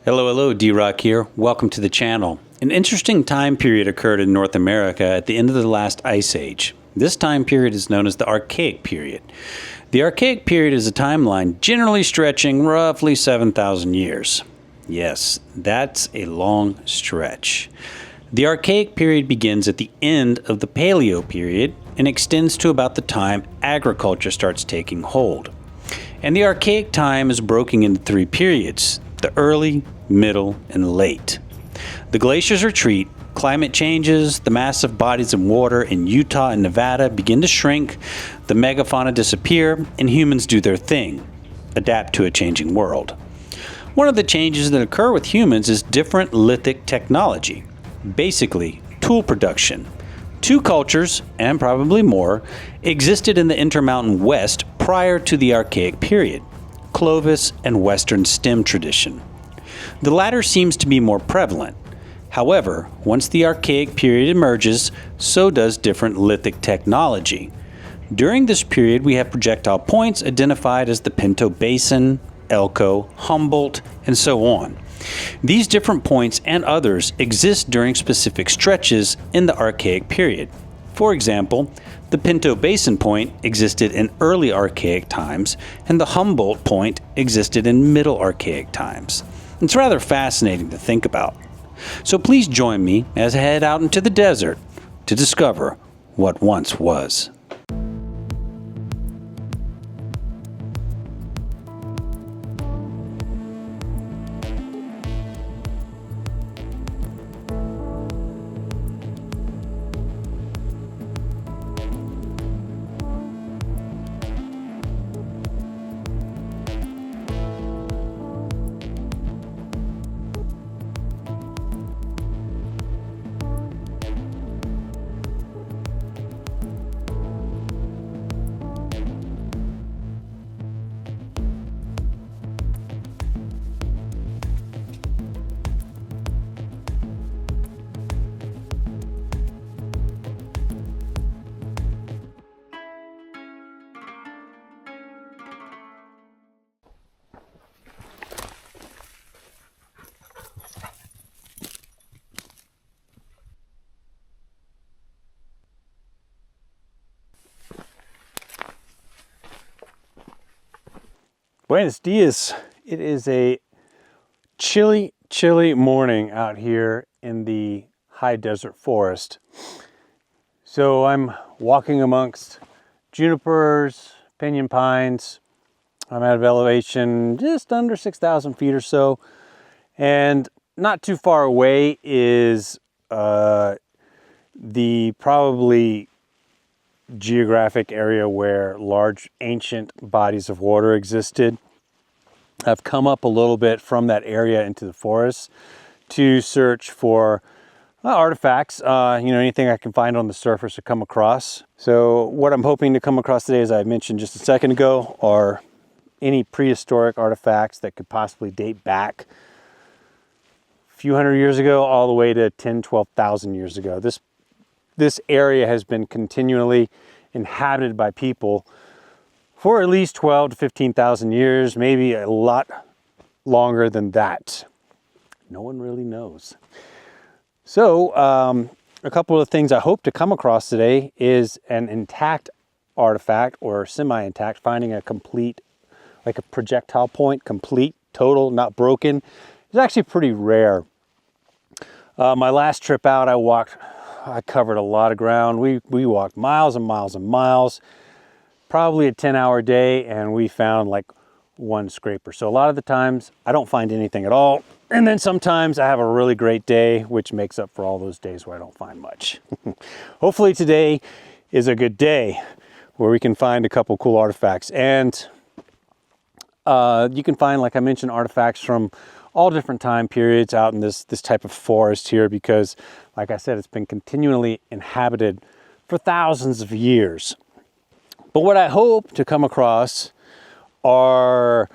Hello, D-Rock here. Welcome to the channel. An interesting time period occurred in North America at the end of the last ice age. This time period is known as the Archaic Period. The Archaic Period is a timeline generally stretching roughly 7,000 years. Yes, that's a long stretch. The Archaic Period begins at the end of the Paleo Period and extends to about the time agriculture starts taking hold. And the Archaic time is broken into three periods: the early, middle, and late. The glaciers retreat, climate changes, the massive bodies of water in Utah and Nevada begin to shrink, the megafauna disappear, and humans do their thing, adapt to a changing world. One of the changes that occur with humans is different lithic technology, basically tool production. Two cultures, and probably more, existed in the Intermountain West prior to the Archaic Period: Clovis and Western stem tradition. The latter seems to be more prevalent. However, once the Archaic Period emerges, so does different lithic technology. During this period, we have projectile points identified as the Pinto Basin, Elko, Humboldt, and so on. These different points and others exist during specific stretches in the Archaic Period. For example, the Pinto Basin Point existed in early Archaic times, and the Humboldt Point existed in Middle Archaic times. It's rather fascinating to think about. So please join me as I head out into the desert to discover what once was. Buenos dias. It is a chilly morning out here in the high desert forest. So I'm walking amongst junipers, pinyon pines. I'm at an elevation just under 6,000 feet or so. And not too far away is the probably geographic area where large ancient bodies of water existed. I've come up a little bit from that area into the forest to search for artifacts, anything I can find on the surface or come across. So what I'm hoping to come across today, as I mentioned just a second ago, are any prehistoric artifacts that could possibly date back a few hundred years ago all the way to 10,000-12,000 years ago. This area has been continually inhabited by people for at least 12 to 15,000 years, maybe a lot longer than that. No one really knows. So a couple of things I hope to come across today is an intact artifact or semi-intact, finding a complete, like a projectile point, complete, total, not broken. It's actually pretty rare. My last trip out, I covered a lot of ground. We walked miles and miles and miles, probably a 10-hour day, and we found like one scraper. So a lot of the times I don't find anything at all. And then sometimes I have a really great day, which makes up for all those days where I don't find much. Hopefully today is a good day where we can find a couple cool artifacts. And you can find, like I mentioned, artifacts from all different time periods out in this type of forest here, because like I said, it's been continually inhabited for thousands of years. But what I hope to come across are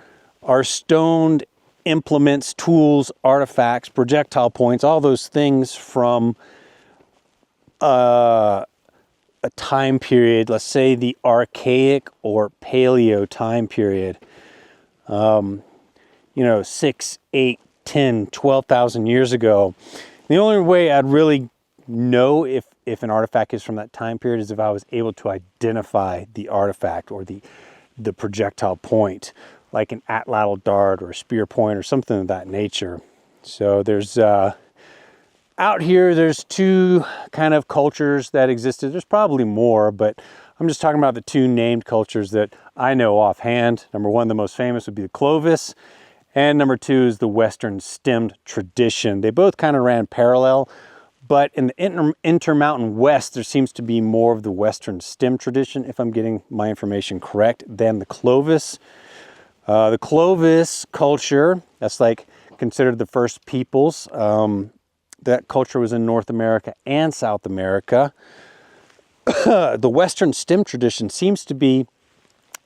stoned implements, tools, artifacts, projectile points, all those things from a time period, let's say the Archaic or Paleo time period. 6, 8, 10, 12,000 years ago. The only way I'd really know if an artifact is from that time period is if I was able to identify the artifact or the projectile point, like an atlatl dart or a spear point or something of that nature. So there's out here, there's two kind of cultures that existed. There's probably more, but I'm just talking about the two named cultures that I know offhand. Number one, the most famous would be the Clovis, and number two is the Western stemmed tradition. They both kind of ran parallel, but in the Intermountain West, there seems to be more of the Western stem tradition, if I'm getting my information correct, than the Clovis. The Clovis culture, that's like considered the first peoples. That culture was in North America and South America. The Western stem tradition seems to be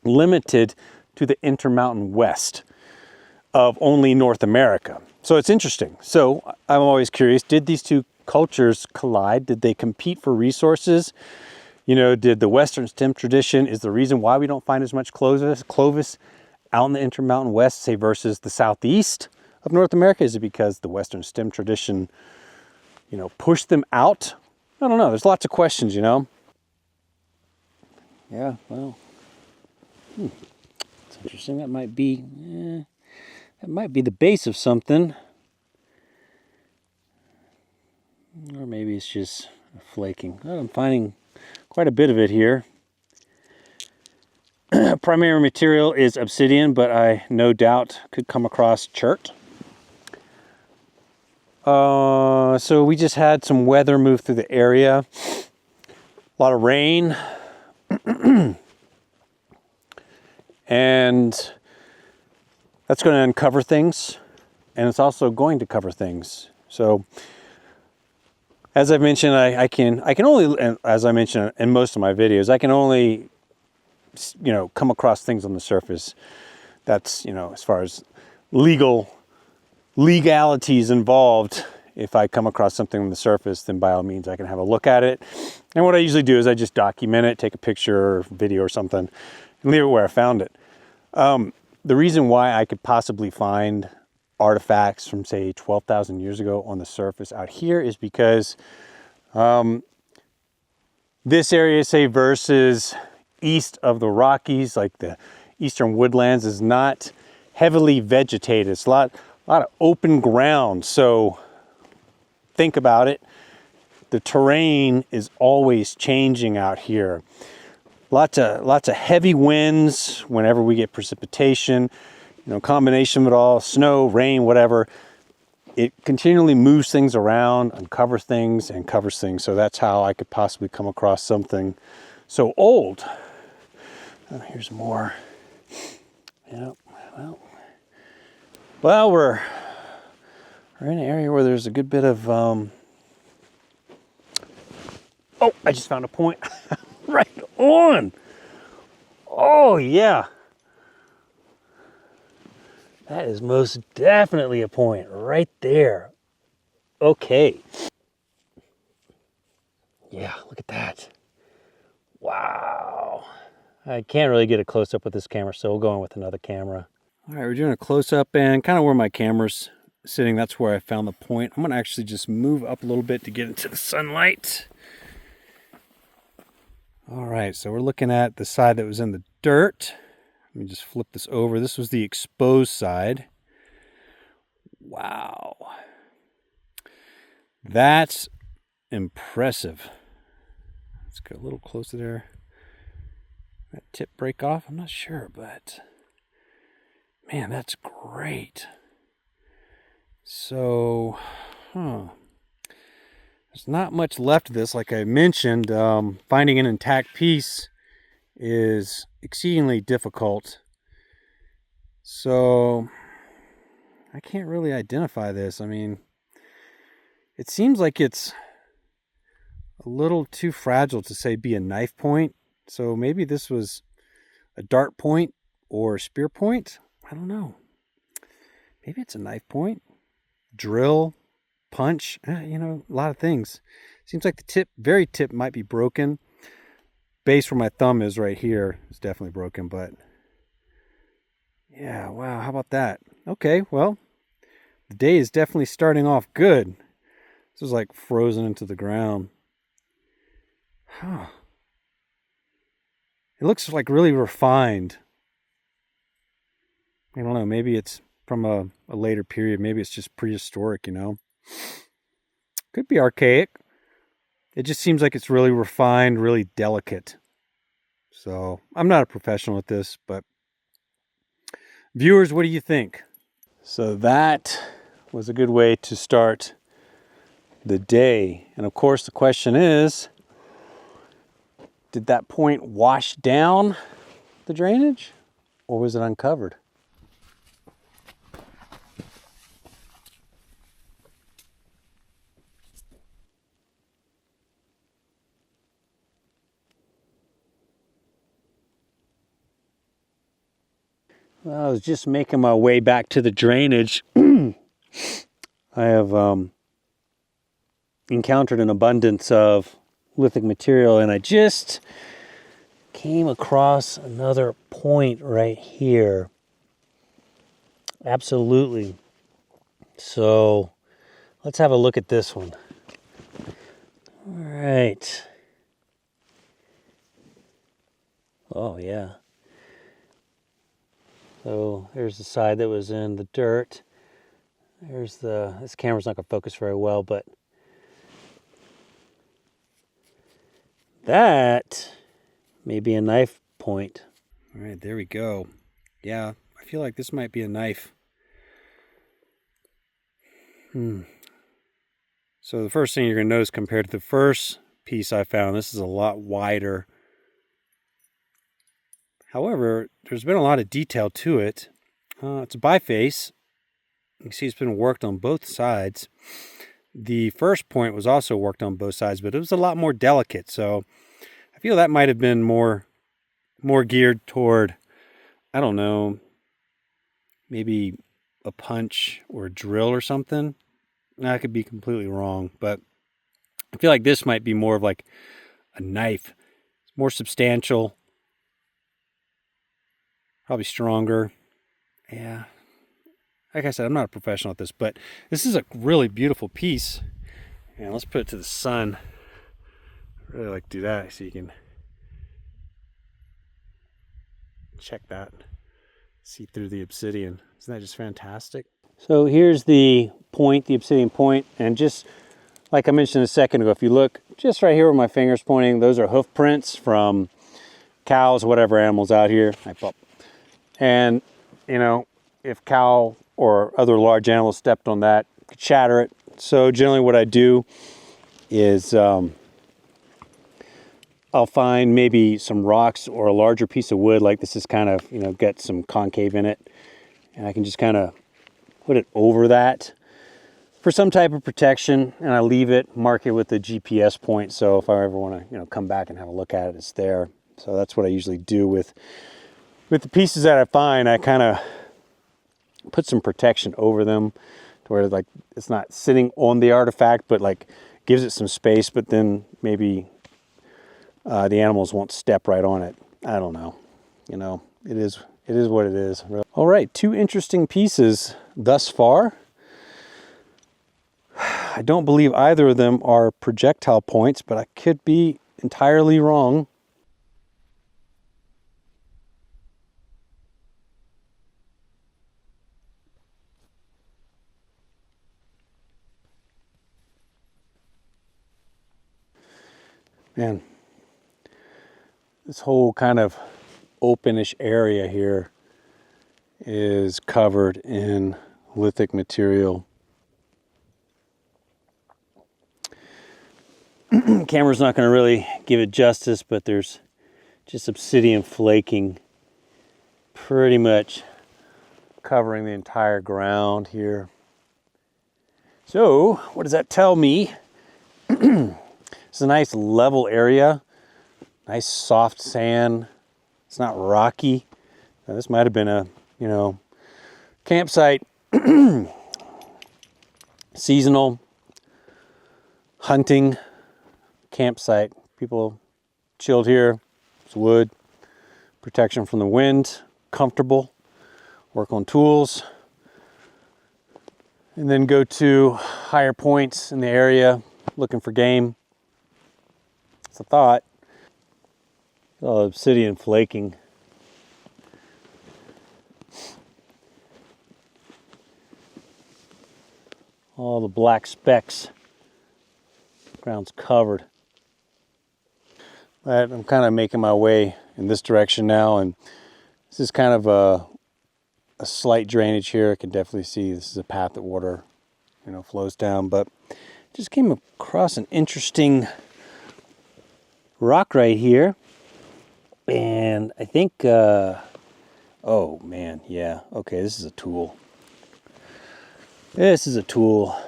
limited to the Intermountain West of only North America. So it's interesting. So I'm always curious, did these two cultures collide? Did they compete for resources? You know, did the Western stem tradition is the reason why we don't find as much Clovis out in the Intermountain West, say, versus the Southeast of North America? Is it because the Western stem tradition, you know, pushed them out? I don't know. There's lots of questions, you know. Yeah, well, it's interesting. That might be the base of something. Or maybe it's just flaking. Well, I'm finding quite a bit of it here. Primary material is obsidian, but I no doubt could come across chert. So we just had some weather move through the area. A lot of rain. And that's going to uncover things. And it's also going to cover things. So as I've mentioned, I can only, and as I mentioned in most of my videos, I can only, you know, come across things on the surface. That's, you know, as far as legalities involved. If I come across something on the surface, then by all means I can have a look at it. And what I usually do is I just document it, take a picture or video or something, and leave it where I found it. The reason why I could possibly find artifacts from, say, 12,000 years ago on the surface out here is because this area, say, versus east of the Rockies, like the eastern woodlands, is not heavily vegetated. It's a lot of open ground. So think about it. The terrain is always changing out here. Lots of heavy winds whenever we get precipitation, you know, combination of it all, snow, rain, whatever. It continually moves things around, uncovers things, and covers things. So that's how I could possibly come across something so old. Oh, here's more. Yeah, well, we're in an area where there's a good bit of, oh, I just found a point. Right on. Oh, yeah. That is most definitely a point right there. Okay. Yeah, look at that. Wow. I can't really get a close-up with this camera, so we'll go in with another camera. All right, we're doing a close-up, and kind of where my camera's sitting, that's where I found the point. I'm going to actually just move up a little bit to get into the sunlight. All right, so we're looking at the side that was in the dirt. Let me just flip this over. This was the exposed side. Wow. That's impressive. Let's go a little closer there. That tip break off? I'm not sure, but man, that's great. So, there's not much left of this. Like I mentioned, finding an intact piece is exceedingly difficult. So I can't really identify this. I mean, it seems like it's a little too fragile to say be a knife point. So maybe this was a dart point or a spear point. I don't know. Maybe it's a knife point, drill, punch, you know, a lot of things. Seems like the tip, very tip, might be broken. Base where my thumb is right here is definitely broken, but yeah, wow, how about that? Okay, well, The day is definitely starting off good. This is like frozen into the ground. Huh. It looks like really refined. I don't know, maybe it's from a later period. Maybe it's just prehistoric, you know. Could be archaic. It just seems like it's really refined, really delicate. So I'm not a professional at this, but viewers, what do you think? So that was a good way to start the day. And of course the question is, did that point wash down the drainage or was it uncovered? Well, I was just making my way back to the drainage. I have encountered an abundance of lithic material, and I just came across another point right here. Absolutely. So let's have a look at this one. All right. Oh, yeah. So there's the side that was in the dirt. There's this camera's not going to focus very well, but that may be a knife point. All right, there we go. Yeah, I feel like this might be a knife. So the first thing you're going to notice compared to the first piece I found, this is a lot wider. However, there's been a lot of detail to it. It's a biface. You can see it's been worked on both sides. The first point was also worked on both sides, but it was a lot more delicate. So I feel that might have been more geared toward, I don't know, maybe a punch or a drill or something. I could be completely wrong, but I feel like this might be more of like a knife. It's more substantial. Probably stronger. Yeah. Like I said, I'm not a professional at this, but this is a really beautiful piece. And let's put it to the sun. I really like to do that so you can check that. See through the obsidian. Isn't that just fantastic? So here's the point, the obsidian point, and just like I mentioned a second ago, if you look just right here where my finger's pointing, those are hoof prints from cows, whatever animals out here. And, you know, if cow or other large animals stepped on that, could shatter it. So generally what I do is I'll find maybe some rocks or a larger piece of wood, like this is kind of, you know, got some concave in it. And I can just kind of put it over that for some type of protection, and I leave it, mark it with the GPS point. So if I ever want to, you know, come back and have a look at it, it's there. So that's what I usually do with the pieces that I find. I kind of put some protection over them to where like it's not sitting on the artifact, but like gives it some space, but then maybe the animals won't step right on it. I don't know. You know, it is what it is. All right, 2 interesting pieces thus far. I don't believe either of them are projectile points, but I could be entirely wrong. Man, this whole kind of openish area here is covered in lithic material. Camera's not going to really give it justice, but there's just obsidian flaking pretty much covering the entire ground here. So what does that tell me? It's a nice level area, nice soft sand. It's not rocky. Now, this might have been a, you know, campsite, seasonal hunting campsite. People chilled here. It's wood, protection from the wind, comfortable, work on tools. and then go to higher points in the area looking for game. It's a thought. Oh, obsidian flaking. All the black specks. Ground's covered. But I'm kind of making my way in this direction now, and this is kind of a slight drainage here. I can definitely see this is a path that water, flows down. But just came across an interesting rock right here, and I think, oh man, yeah, okay, this is a tool. This is a tool.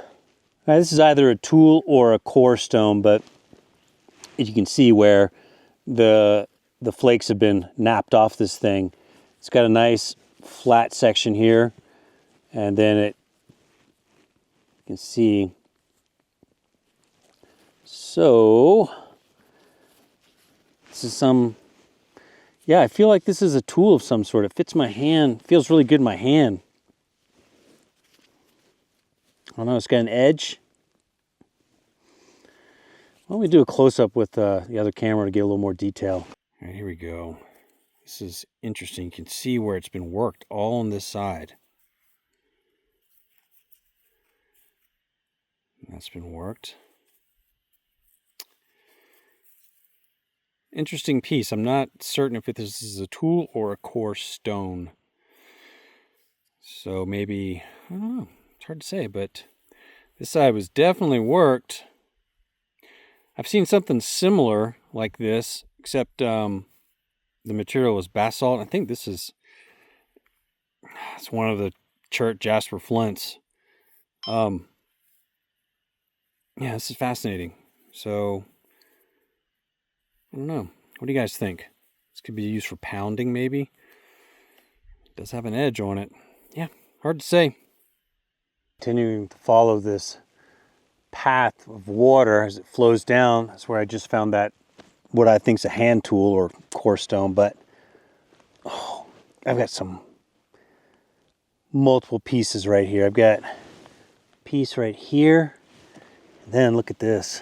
This is either a tool or a core stone, but you can see where the flakes have been napped off this thing. It's got a nice flat section here, and then you can see. So this is yeah, I feel like this is a tool of some sort. It fits my hand, feels really good in my hand. I don't know, it's got an edge. Why don't we do a close-up with the other camera to get a little more detail. All right, here we go. This is interesting. You can see where it's been worked all on this side. That's been worked. Interesting piece. I'm not certain if this is a tool or a core stone. So maybe, I don't know. It's hard to say, but this side was definitely worked. I've seen something similar like this, except the material was basalt. I think it's one of the chert jasper flints. Yeah, this is fascinating. So, I don't know. What do you guys think? This could be used for pounding, maybe. It does have an edge on it. Yeah, hard to say. Continuing to follow this path of water as it flows down. That's where I just found that, what I think is a hand tool or core stone, but I've got some multiple pieces right here. I've got a piece right here, and then look at this.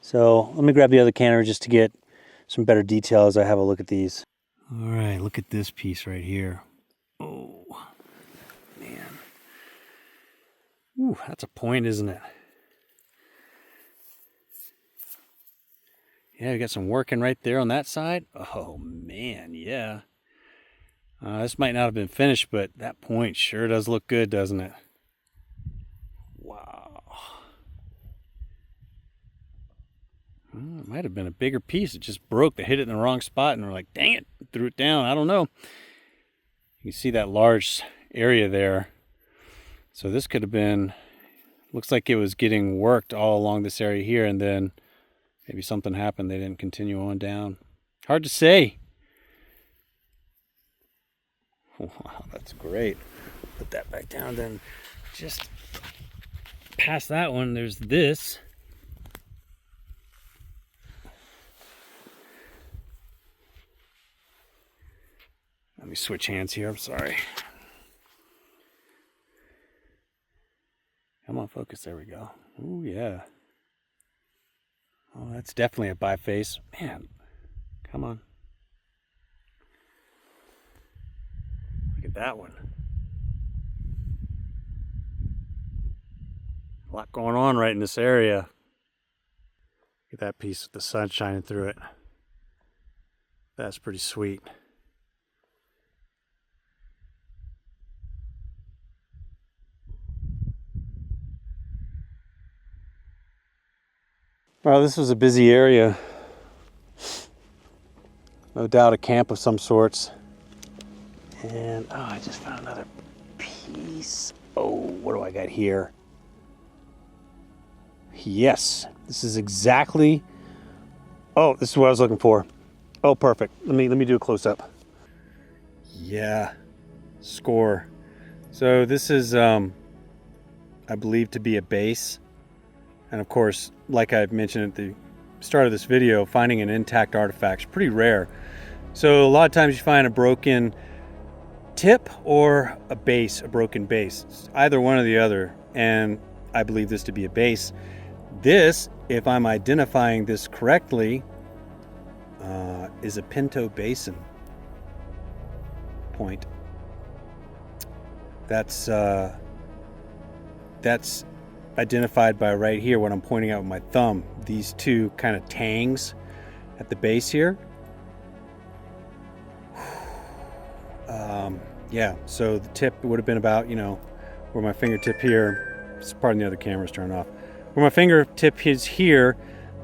So let me grab the other camera just to get some better detail as I have a look at these. All right, look at this piece right here. Oh, man. Ooh, that's a point, isn't it? Yeah, we got some working right there on that side. Oh, man, yeah. This might not have been finished, but that point sure does look good, doesn't it? Wow. It might have been a bigger piece. It just broke. They hit it in the wrong spot, and we're like, dang it, threw it down. I don't know. You can see that large area there. So this could have been, looks like it was getting worked all along this area here, and then maybe something happened. They didn't continue on down. Hard to say. Wow, that's great. Put that back down. Then just past that one, there's this. Let me switch hands here. I'm sorry. Come on, focus. There we go. Oh, yeah. Oh, that's definitely a biface. Man, come on. Look at that one. A lot going on right in this area. Look at that piece with the sun shining through it. That's pretty sweet. Well, this was a busy area. No doubt a camp of some sorts. And, oh, I just found another piece. Oh, what do I got here? Yes, this is exactly, oh, this is what I was looking for. Oh, perfect. Let me do a close-up. Yeah, score. So this is, I believe, to be a base. And of course, like I've mentioned at the start of this video, finding an intact artifact is pretty rare. So a lot of times you find a broken tip or a base, a broken base. It's either one or the other, and I believe this to be a base. This, if I'm identifying this correctly, is a Pinto Basin point. That's identified by right here, what I'm pointing out with my thumb. These two kind of tangs at the base here. Yeah, so the tip would have been about, you know, where my fingertip here, pardon the other camera's turned off, where my fingertip is here,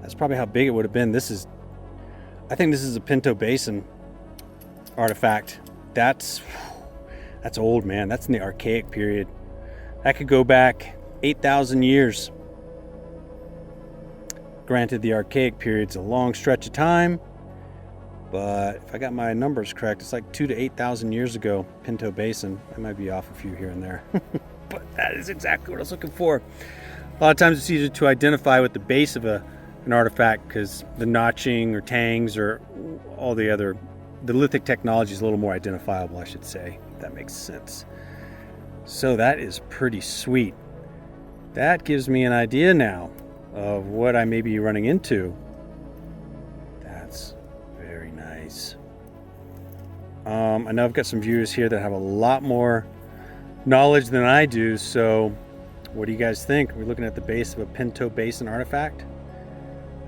that's probably how big it would have been. I think this is a Pinto Basin artifact. That's old, man. That's in the Archaic period. That could go back 8,000 years. Granted, the Archaic period's a long stretch of time, but if I got my numbers correct, it's like 2,000 to 8,000 years ago, Pinto Basin. I might be off a few here and there, but that is exactly what I was looking for. A lot of times it's easier to identify with the base of an artifact because the notching or tangs or all the lithic technology is a little more identifiable, I should say, if that makes sense. So that is pretty sweet. That gives me an idea now of what I may be running into. That's very nice. I know I've got some viewers here that have a lot more knowledge than I do, so what do you guys think? Are we looking at the base of a Pinto Basin artifact?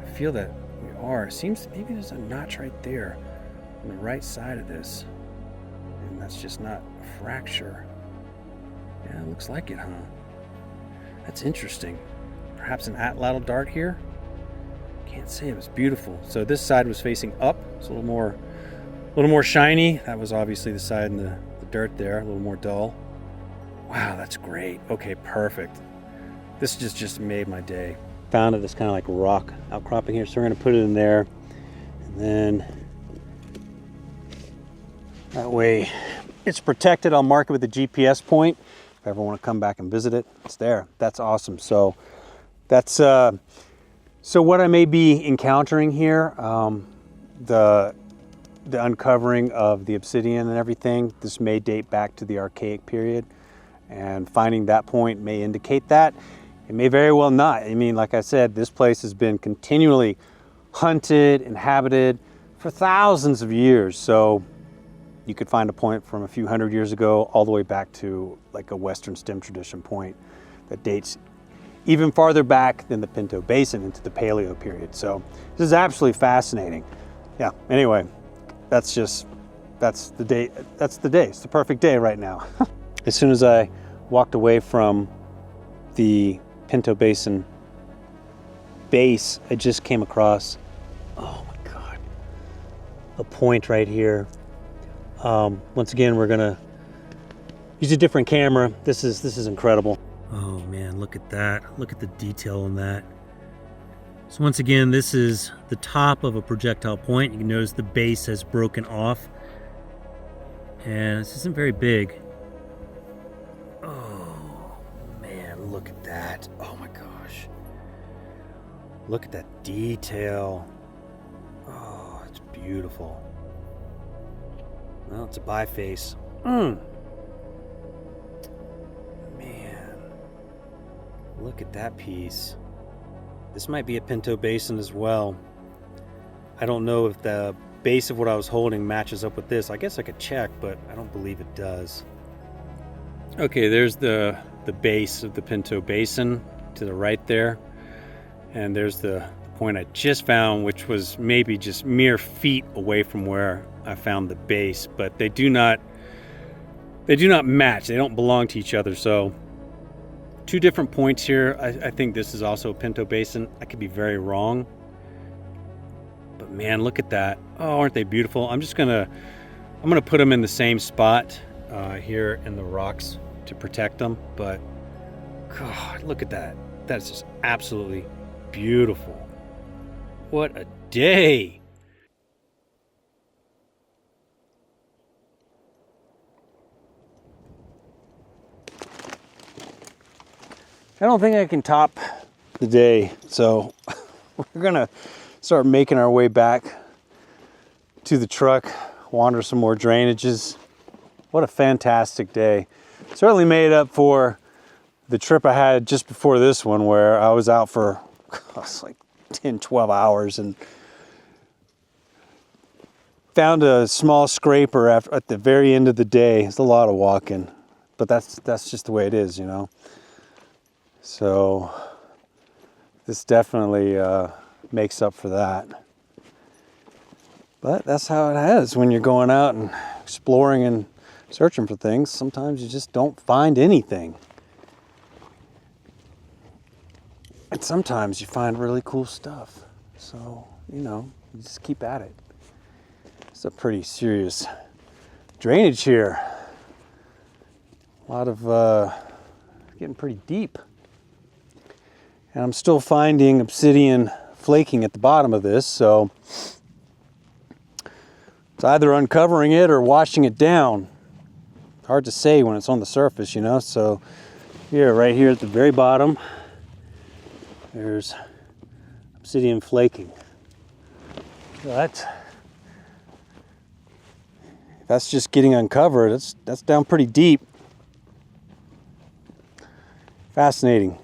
I feel that we are. It seems maybe there's a notch right there on the right side of this, and that's just not a fracture. Yeah, it looks like it, huh? That's interesting. Perhaps an atlatl dart here? Can't say. It was beautiful. So this side was facing up. It's a little more shiny. That was obviously the side in the dirt there, a little more dull. Wow, that's great. Okay, perfect. This just made my day. Found this kind of like rock outcropping here, so we're gonna put it in there, and then that way it's protected. I'll mark it with a GPS point. If I ever want to come back and visit it, it's there. That's awesome. So that's so what I may be encountering here, the uncovering of the obsidian and everything, this may date back to the Archaic period, and finding that point may indicate that. It may very well not. I mean, like I said, this place has been continually hunted, inhabited for thousands of years. So you could find a point from a few hundred years ago all the way back to like a Western stem tradition point that dates even farther back than the Pinto Basin into the Paleo period. So this is absolutely fascinating. Yeah, anyway, that's the day. It's the perfect day right now. As soon as I walked away from the Pinto Basin base, I just came across, oh my God, a point right here. Once again, we're gonna use a different camera. This is incredible. Oh man, look at that. Look at the detail on that. So once again, this is the top of a projectile point. You can notice the base has broken off, and this isn't very big. Oh man, look at that. Oh my gosh. Look at that detail. Oh, it's beautiful. Well, it's a biface. Man, look at that piece. This might be a Pinto Basin as well. I don't know if the base of what I was holding matches up with this. I guess I could check, but I don't believe it does. Okay, there's the base of the Pinto Basin to the right there. And there's the point I just found, which was maybe just mere feet away from where I found the base, but they do not match. They don't belong to each other. So two different points here. I think this is also a Pinto Basin. I could be very wrong, but man, look at that. Oh, aren't they beautiful? I'm gonna put them in the same spot here in the rocks to protect them. But God, look at that. That's just absolutely beautiful. What a day. I don't think I can top the day, so we're gonna start making our way back to the truck, wander some more drainages. what a fantastic day. Certainly made up for the trip I had just before this one, where I was out for like 10, 12 hours and found a small scraper at the very end of the day. It's a lot of walking, but that's just the way it is, you know. So this definitely makes up for that. But that's how it is when you're going out and exploring and searching for things. Sometimes you just don't find anything. And sometimes you find really cool stuff. So, you know, you just keep at it. It's a pretty serious drainage here. A lot of, getting pretty deep. And I'm still finding obsidian flaking at the bottom of this, so it's either uncovering it or washing it down. Hard to say when it's on the surface, you know. So here, right here at the very bottom, there's obsidian flaking. That's just getting uncovered. That's down pretty deep. Fascinating.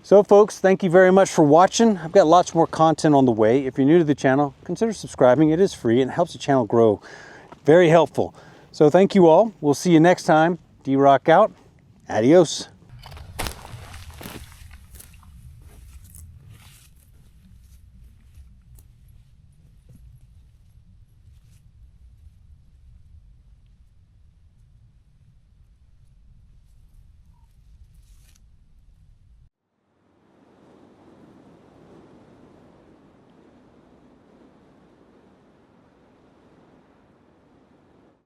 So folks, thank you very much for watching. I've got lots more content on the way. If you're new to the channel, consider subscribing. It is free and it helps the channel grow. Very helpful. So thank you all. We'll see you next time. D-Rock out. Adios.